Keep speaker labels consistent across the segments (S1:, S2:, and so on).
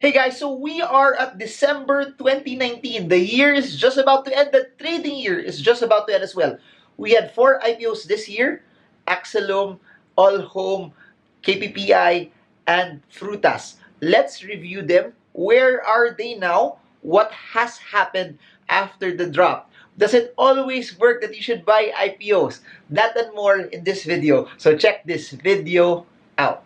S1: Hey guys, so we are at December 2019. The year is just about to end. The trading year is just about to end as well. We had 4 IPOs this year: AXEM, All Home, KPPI, and Frutas. Let's review them. Where are they now? What has happened after the drop? Does it always work that you should buy IPOs? That and more in this video. So check this video out.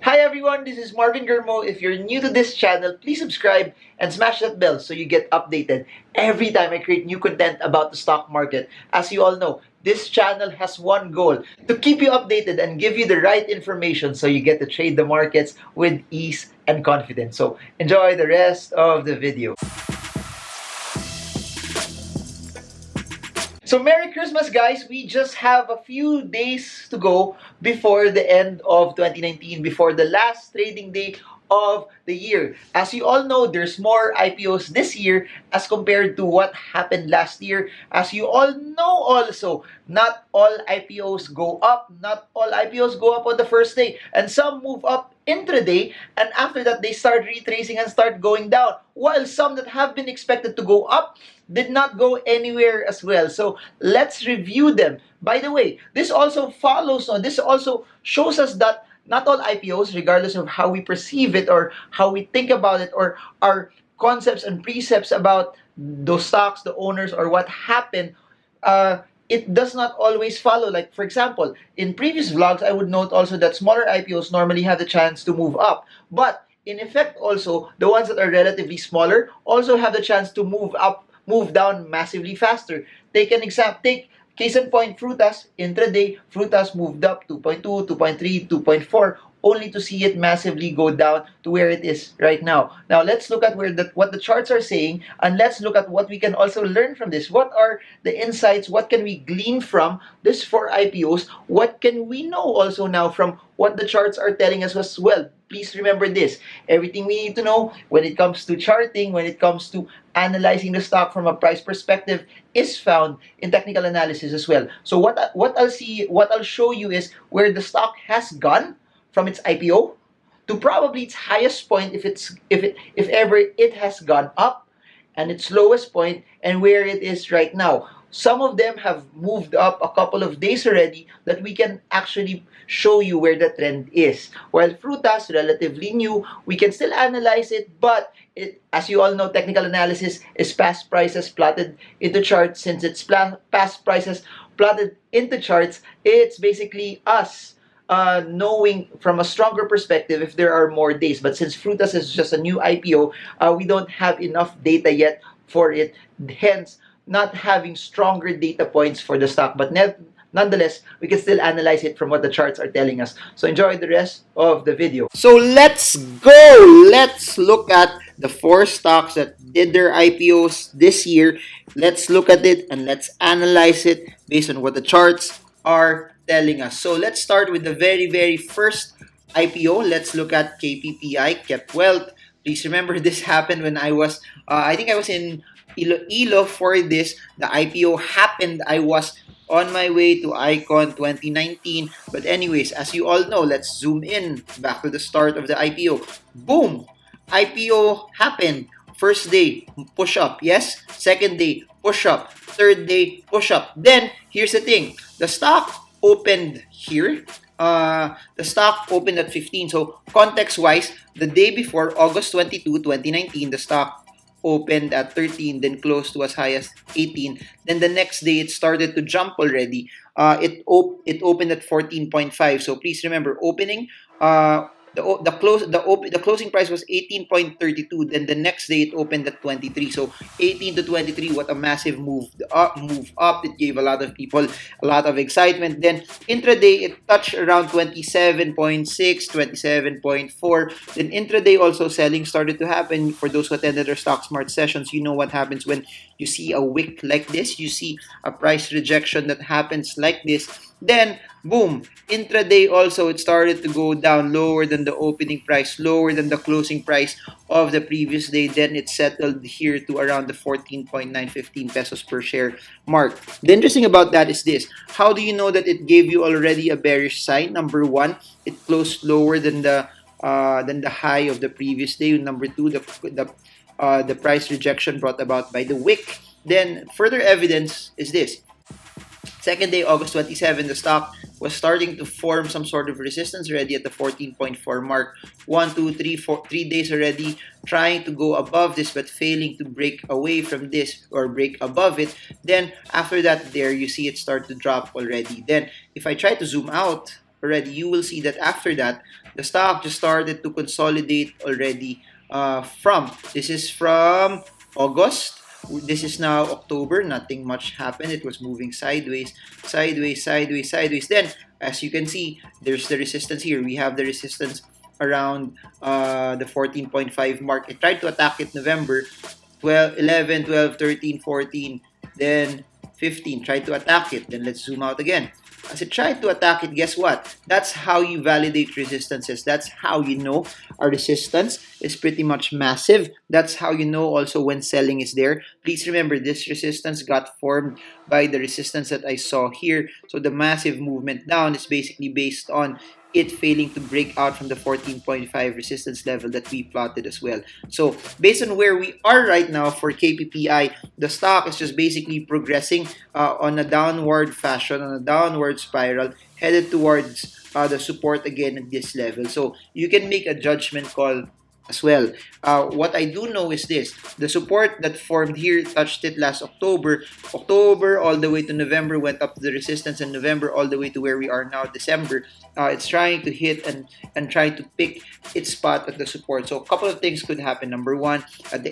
S1: Hi everyone, this is Marvin Germo. If you're new to this channel, please subscribe and smash that bell so you get updated every time I create new content about the stock market. As you all know, this channel has one goal: to keep you updated and give you the right information so you get to trade the markets with ease and confidence. So enjoy the rest of the video. So Merry Christmas guys! We just have a few days to go before the end of 2019, before the last trading day of the year. As you all know, there's more IPOs this year as compared to what happened last year. As you all know also, not all IPOs go up, not all IPOs go up on the first day, and some move up intraday, and after that they start retracing and start going down, while some that have been expected to go up did not go anywhere as well. So let's review them. By the way, this also shows us that not all IPOs, regardless of how we perceive it or how we think about it or our concepts and precepts about those stocks, the owners, or what happened, it does not always follow. Like, for example, in previous vlogs, I would note also that smaller IPOs normally have the chance to move up. But in effect, also, the ones that are relatively smaller also have the chance to move up, move down massively faster. Take an example. Take case in point, Frutas. Intraday, Frutas moved up 2.2, 2.3, 2.4, only to see it massively go down to where it is right now. Now, let's look at what the charts are saying, and let's look at what we can also learn from this. What are the insights? What can we glean from this 4 IPOs? What can we know also now from what the charts are telling us as well? Please remember this: everything we need to know when it comes to charting, when it comes to analyzing the stock from a price perspective, is found in technical analysis as well. So what I'll show you is where the stock has gone from its IPO to probably its highest point if ever it has gone up, and its lowest point, and where it is right now. Some of them have moved up a couple of days already that we can actually show you where the trend is. While Frutas, relatively new, we can still analyze it, but as you all know, technical analysis is past prices plotted into charts. Since it's past prices plotted into charts, it's basically us knowing from a stronger perspective if there are more days. But since Frutas is just a new IPO, we don't have enough data yet for it, hence not having stronger data points for the stock. But nonetheless, we can still analyze it from what the charts are telling us. So enjoy the rest of the video. So let's go! Let's look at the 4 stocks that did their IPOs this year. Let's look at it and let's analyze it based on what the charts are telling us. So let's start with the very first IPO. Let's look at KPPI, Kept Wealth. Please remember, this happened when I was, I think I was in Iloilo for this. The IPO happened. I was on my way to Icon 2019. But anyways, as you all know, let's zoom in back to the start of the IPO. Boom! IPO happened. First day, push up. Yes. Second day, push up. Third day, push up. Then, here's the thing. The stock opened here. The stock opened at 15. So, context-wise, the day before, August 22, 2019, the stock opened at 13, then closed to as high as 18. Then the next day, it started to jump already. It opened at 14.5. So please remember, opening, the closing price was 18.32. Then the next day it opened at 23. So 18 to 23, what a massive move up. It gave a lot of people a lot of excitement. Then intraday it touched around 27.6, 27.4. Then intraday also selling started to happen. For those who attended our Stock Smart sessions, you know what happens when you see a wick like this, you see a price rejection that happens like this, then boom, intraday also it started to go down lower than the opening price, lower than the closing price of the previous day. Then it settled here to around the 14.915 pesos per share mark. The interesting about that is this: how do you know that it gave you already a bearish sign? Number one, it closed lower than the high of the previous day. Number two, the price rejection brought about by the wick. Then further evidence is this: second day, August 27, the stock was starting to form some sort of resistance already at the 14.4 mark. 3 days already trying to go above this but failing to break away from this or break above it. Then after that, there you see it start to drop already. Then if I try to zoom out already, you will see that after that, the stock just started to consolidate already this is from August. This is now October. Nothing much happened. It was moving sideways, sideways, sideways, sideways. Then, as you can see, there's the resistance here. We have the resistance around the 14.5 mark. It tried to attack it November 12, 11, 12, 13, 14, then 15. Tried to attack it. Then let's zoom out again. As it tried to attack it, guess what? That's how you validate resistances. That's how you know a resistance is pretty much massive. That's how you know also when selling is there. Please remember, this resistance got formed by the resistance that I saw here. So the massive movement down is basically based on it failing to break out from the 14.5 resistance level that we plotted as well. So based on where we are right now for KPPI, the stock is just basically progressing on a downward fashion, on a downward spiral, headed towards the support again at this level. So you can make a judgment call as well. What I do know is this: the support that formed here touched it last October. October all the way to November went up to the resistance, and November all the way to where we are now, December. It's trying to hit and trying to pick its spot at the support. So a couple of things could happen. Number one, at the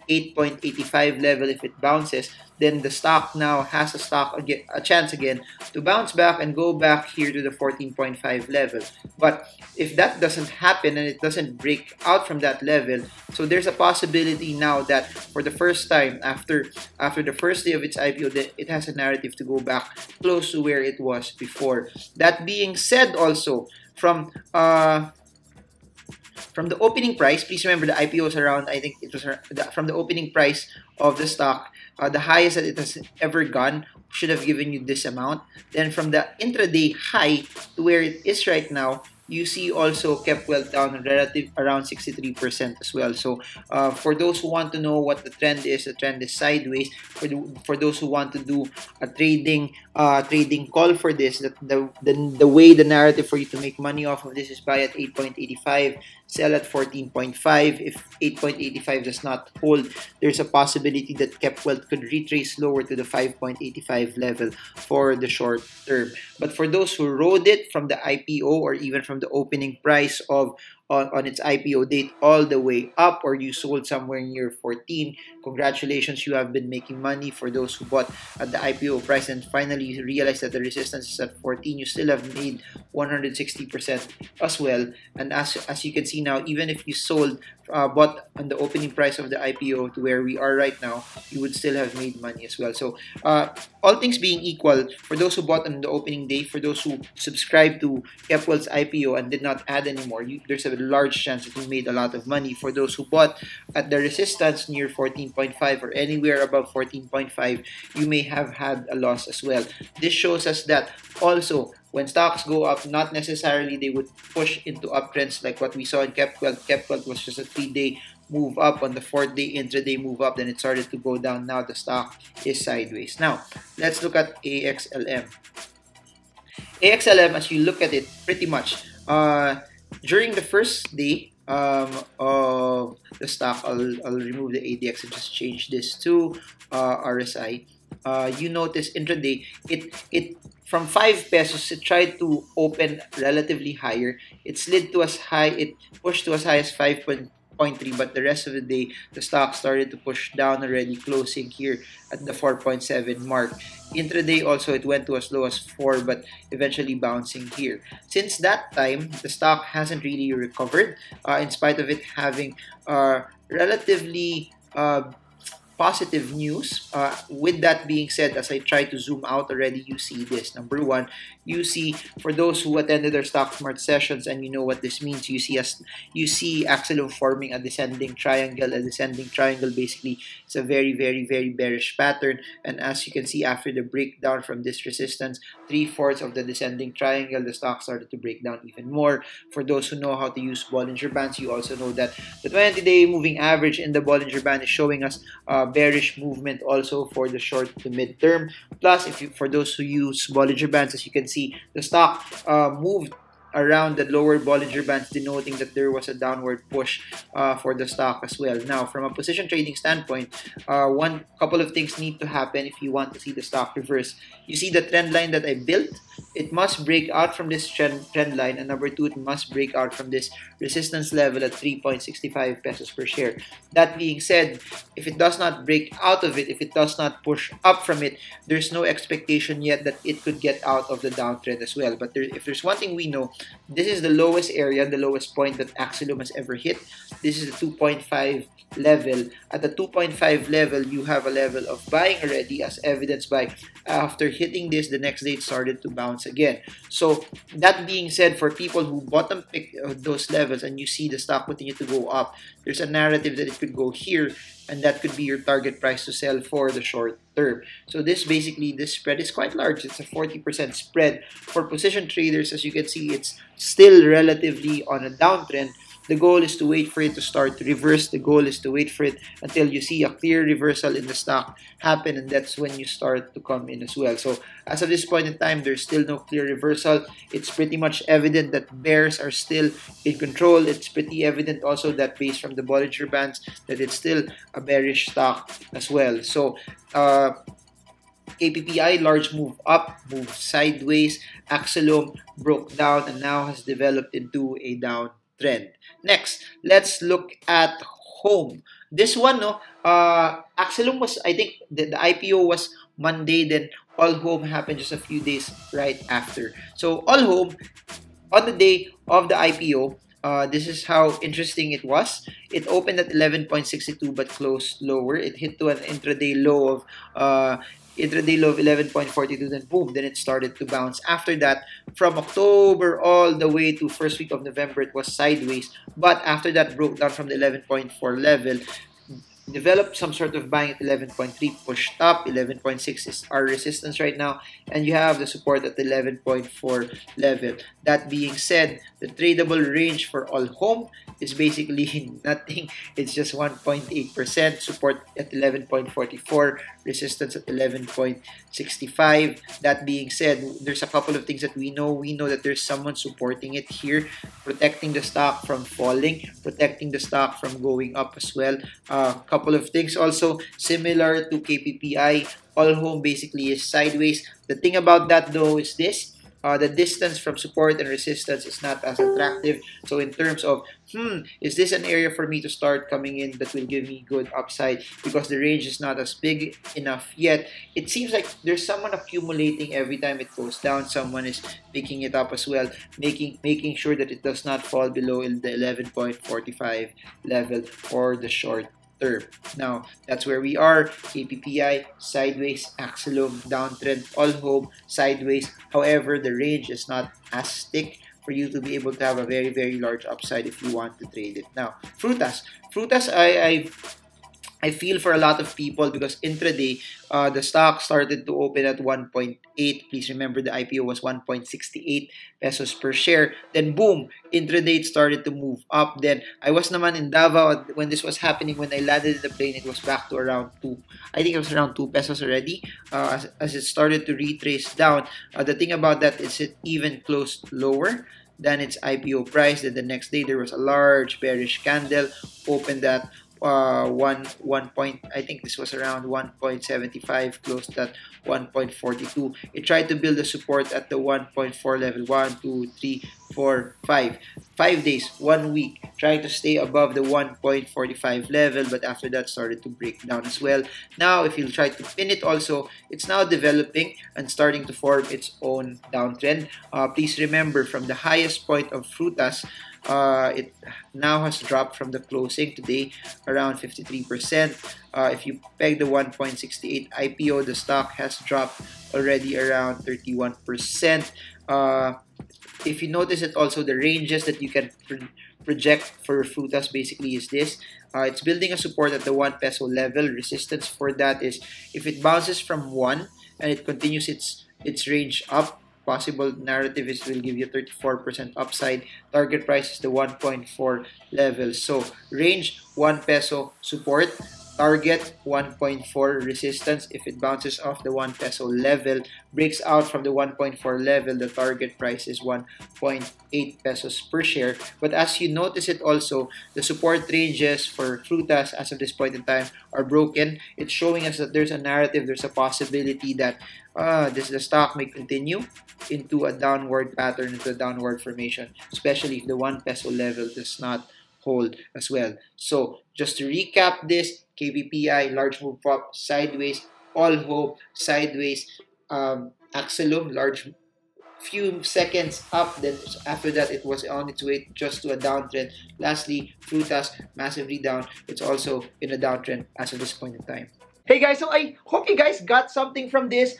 S1: 8.85 level, if it bounces, then the stock now has a chance again to bounce back and go back here to the 14.5 level. But if that doesn't happen and it doesn't break out from that level, so there's a possibility now that for the first time after the first day of its IPO, that it has a narrative to go back close to where it was before. That being said, also from the opening price, please remember the IPO was around, I think it was from the opening price of the stock, the highest that it has ever gone should have given you this amount. Then from the intraday high to where it is right now, you see also kept well down relative around 63% as well. So for those who want to know what the trend is sideways. For those who want to do a trading call for this, that the way, the narrative for you to make money off of this is buy at 8.85, sell at 14.5. If 8.85 does not hold, there's a possibility that kept well could retrace lower to the 5.85 level for the short term. But for those who rode it from the IPO or even from the opening price of on its IPO date all the way up, or you sold somewhere near 14, congratulations, you have been making money. For those who bought at the IPO price and finally realized that the resistance is at 14, you still have made 160% as well. And as you can see now, even if you sold bought on the opening price of the IPO to where we are right now, you would still have made money as well. So all things being equal, for those who bought on the opening day, for those who subscribed to Kepwell's IPO and did not add anymore, there's a large chance that you made a lot of money. For those who bought at the resistance near 14.5 or anywhere above 14.5, you may have had a loss as well. This shows us that also when stocks go up, not necessarily they would push into uptrends like what we saw in Kepwell. Kepwell was just a 3-day move up. On the 4th day, intraday move up, then it started to go down. Now the stock is sideways. Now, let's look at AXLM. AXLM, as you look at it, pretty much, during the first day of the stock, I'll remove the ADX and just change this to RSI. You notice intraday, it from 5 pesos, it tried to open relatively higher. It slid to as high, it pushed to as high as 5.3, but the rest of the day, the stock started to push down already, closing here at the 4.7 mark. Intraday also, it went to as low as 4, but eventually bouncing here. Since that time, the stock hasn't really recovered, in spite of it having relatively positive news. With that being said, as I try to zoom out already, you see this. Number one, you see, for those who attended our Stock Smart sessions and you know what this means, you see Axelum forming a descending triangle. A descending triangle basically is a very, very, very bearish pattern. And as you can see, after the breakdown from this resistance, 3/4 of the descending triangle, the stock started to break down even more. For those who know how to use Bollinger Bands, you also know that the 20-day moving average in the Bollinger Band is showing us bearish movement also for the short to mid-term. Plus, for those who use Bollinger Bands, as you can see, the stock moved around the lower Bollinger Bands, denoting that there was a downward push for the stock as well. Now, from a position trading standpoint, one couple of things need to happen if you want to see the stock reverse. You see the trend line that I built? It must break out from this trend line, and number two, it must break out from this resistance level at 3.65 pesos per share. That being said, if it does not break out of it, if it does not push up from it, there's no expectation yet that it could get out of the downtrend as well. But if there's one thing we know, this is the lowest area, the lowest point that Axelum has ever hit. This is the 2.5 level. At the 2.5 level, you have a level of buying already, as evidenced by after hitting this, the next day it started to bounce again. So that being said, for people who bottom pick those levels and you see the stock continue to go up, there's a narrative that it could go here, and that could be your target price to sell for the short term. So this spread is quite large. It's a 40% spread. For position traders, as you can see, it's still relatively on a downtrend. The goal is to wait for it to start to reverse. The goal is to wait for it until you see a clear reversal in the stock happen, and that's when you start to come in as well. So as of this point in time, there's still no clear reversal. It's pretty much evident that bears are still in control. It's pretty evident also that based from the Bollinger Bands that it's still a bearish stock as well. So KPPI, large move up, move sideways. Axelum broke down and now has developed into a down trend. Next, let's look at home. This one, no, Axelum was, I think, the IPO was Monday, then All Home happened just a few days right after. So All Home, on the day of the IPO, this is how interesting it was. It opened at 11.62 but closed lower. It hit to an intraday low of 11.42, then boom, then it started to bounce. After that, from October all the way to first week of November, it was sideways, but after that broke down from the 11.4 level, developed some sort of buying at 11.3, pushed up. 11.6 is our resistance right now, and you have the support at 11.4 level. That being said, the tradable range for All Home is basically nothing. It's just 1.8%. Support at 11.44, resistance at 11.65. That being said, there's a couple of things that we know. We know that there's someone supporting it here, protecting the stock from falling, protecting the stock from going up as well. Couple of things also similar to KPPI. All Home basically is sideways. The thing about that though is this. The distance from support and resistance is not as attractive. So in terms of, is this an area for me to start coming in that will give me good upside? Because the range is not as big enough yet. It seems like there's someone accumulating every time it goes down. Someone is picking it up as well, making sure that it does not fall below the 11.45 level for the short term. Now, that's where we are. KPPI, sideways. Axelum, downtrend. All Home, sideways. However, the range is not as thick for you to be able to have a very, very large upside if you want to trade it. Now, Frutas. Frutas, I feel for a lot of people because intraday, the stock started to open at 1.8. Please remember the IPO was 1.68 pesos per share. Then boom, intraday it started to move up. Then I was naman in Davao when this was happening. When I landed in the plane, it was back to around 2. I think it was around 2 pesos already as it started to retrace down. The thing about that is it even closed lower than its IPO price. Then the next day, there was a large bearish candle, opened at one point, I think this was around 1.75, closed at 1.42. It tried to build a support at the 1.4 level. 1, 2, 3, 4, 5. 5 days, 1 week, trying to stay above the 1.45 level, but after that started to break down as well. Now, if you try to pin it also, it's now developing and starting to form its own downtrend. Please remember, from the highest point of Frutas, It now has dropped from the closing today around 53%. If you peg the 1.68 IPO, the stock has dropped already around 31%. If you notice it also, the ranges that you can project for Frutas basically is this. It's building a support at the 1 peso level. Resistance for that is if it bounces from 1 and it continues its range up, possible narrative is will give you 34% upside. Target price is the 1.4 level. So range 1 peso support, target 1.4 resistance. If it bounces off the 1 peso level, breaks out from the 1.4 level, the target price is 1.8 pesos per share. But as you notice it also, the support ranges for Frutas as of this point in time are broken. It's showing us that there's a narrative, there's a possibility that the stock may continue into a downward pattern, into a downward formation, especially if the 1 peso level does not hold as well. So just to recap this, KBPI, large move up, sideways, all hope, sideways, Axelum, large few seconds up, then after that it was on its way just to a downtrend. Lastly, Frutas, massively down. It's also in a downtrend as of this point in time. Hey guys, so I hope you guys got something from this.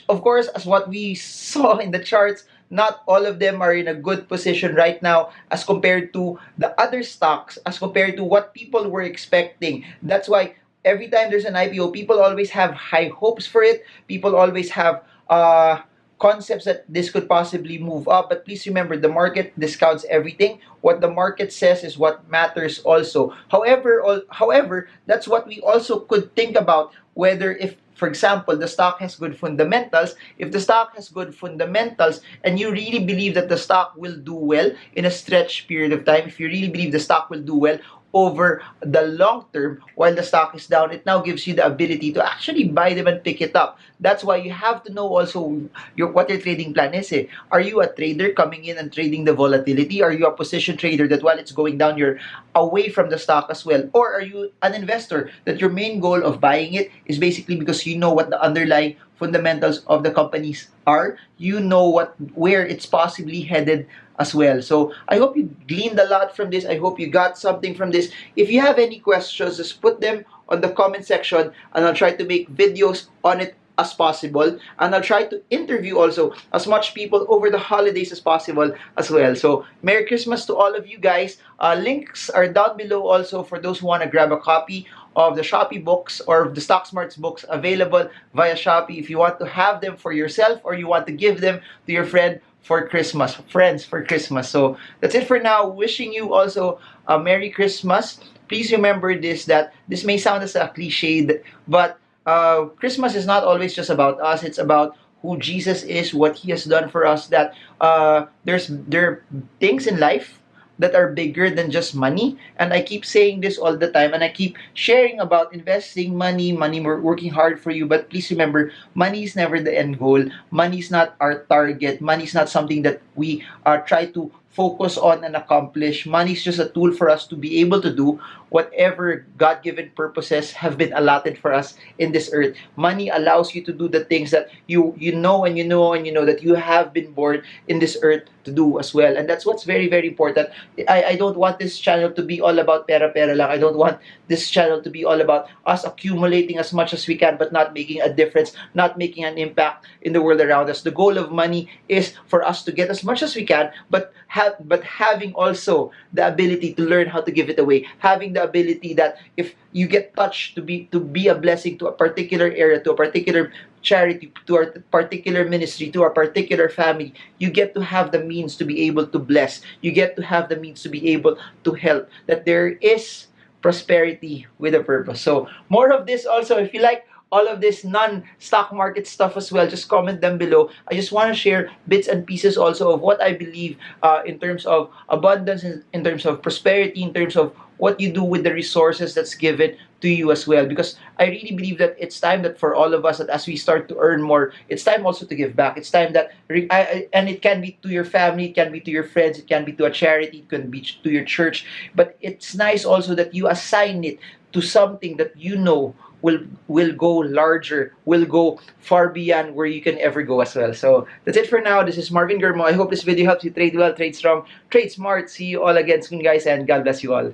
S1: Of course, as what we saw in the charts, not all of them are in a good position right now as compared to the other stocks, as compared to what people were expecting. That's why every time there's an IPO, people always have high hopes for it. People always have concepts that this could possibly move up. But please remember, the market discounts everything. What the market says is what matters also. However, that's what we also could think about, whether if, for example, the stock has good fundamentals. If the stock has good fundamentals and you really believe that the stock will do well in a stretched period of time, if you really believe the stock will do well over the long term while the stock is down, it now gives you the ability to actually buy them and pick it up. That's why you have to know also what your trading plan is. Are you a trader coming in and trading the volatility? Are you a position trader that while it's going down, you're away from the stock as well? Or are you an investor that your main goal of buying it is basically because you know what the underlying fundamentals of the companies are? You know where it's possibly headed as well. So I hope you gleaned a lot from this. I hope you got something from this. If you have any questions, just put them on the comment section and I'll try to make videos on it as possible, and I'll try to interview also as much people over the holidays as possible as well. So Merry Christmas to all of you guys. Links are down below also for those who want to grab a copy of the Shopee books or the Stock Smarts books available via Shopee if you want to have them for yourself or you want to give them to your friends for Christmas. So that's it for now. Wishing you also a Merry Christmas. Please remember this, that this may sound as a cliche, but Christmas is not always just about us. It's about who Jesus is, what He has done for us. That there are things in life that are bigger than just money. And I keep saying this all the time, and I keep sharing about investing money, working hard for you. But please remember, money is never the end goal. Money is not our target. Money is not something that we try to focus on and accomplish. Money is just a tool for us to be able to do whatever God-given purposes have been allotted for us in this earth. Money allows you to do the things that you know that you have been born in this earth to do as well. And that's what's very, very important. I don't want this channel to be all about pera lang. I don't want this channel to be all about us accumulating as much as we can but not making a difference, not making an impact in the world around us. The goal of money is for us to get as much as we can, but having also the ability to learn how to give it away, having the ability that if you get touched to be a blessing to a particular area, to a particular charity, to a particular ministry, to a particular family, you get to have the means to be able to bless. You get to have the means to be able to help. That there is prosperity with a purpose. So more of this also. If you like all of this non-stock market stuff as well, just comment them below. I just want to share bits and pieces also of what I believe in terms of abundance, in terms of prosperity, in terms of what you do with the resources that's given to you as well. Because I really believe that it's time that for all of us, that as we start to earn more, it's time also to give back. It's time that, and it can be to your family, it can be to your friends, it can be to a charity, it can be to your church. But it's nice also that you assign it to something that you know will go larger, will go far beyond where you can ever go as well. So that's it for now. This is Marvin Germo. I hope this video helps you trade well, trade strong, trade smart. See you all again soon, guys, and God bless you all.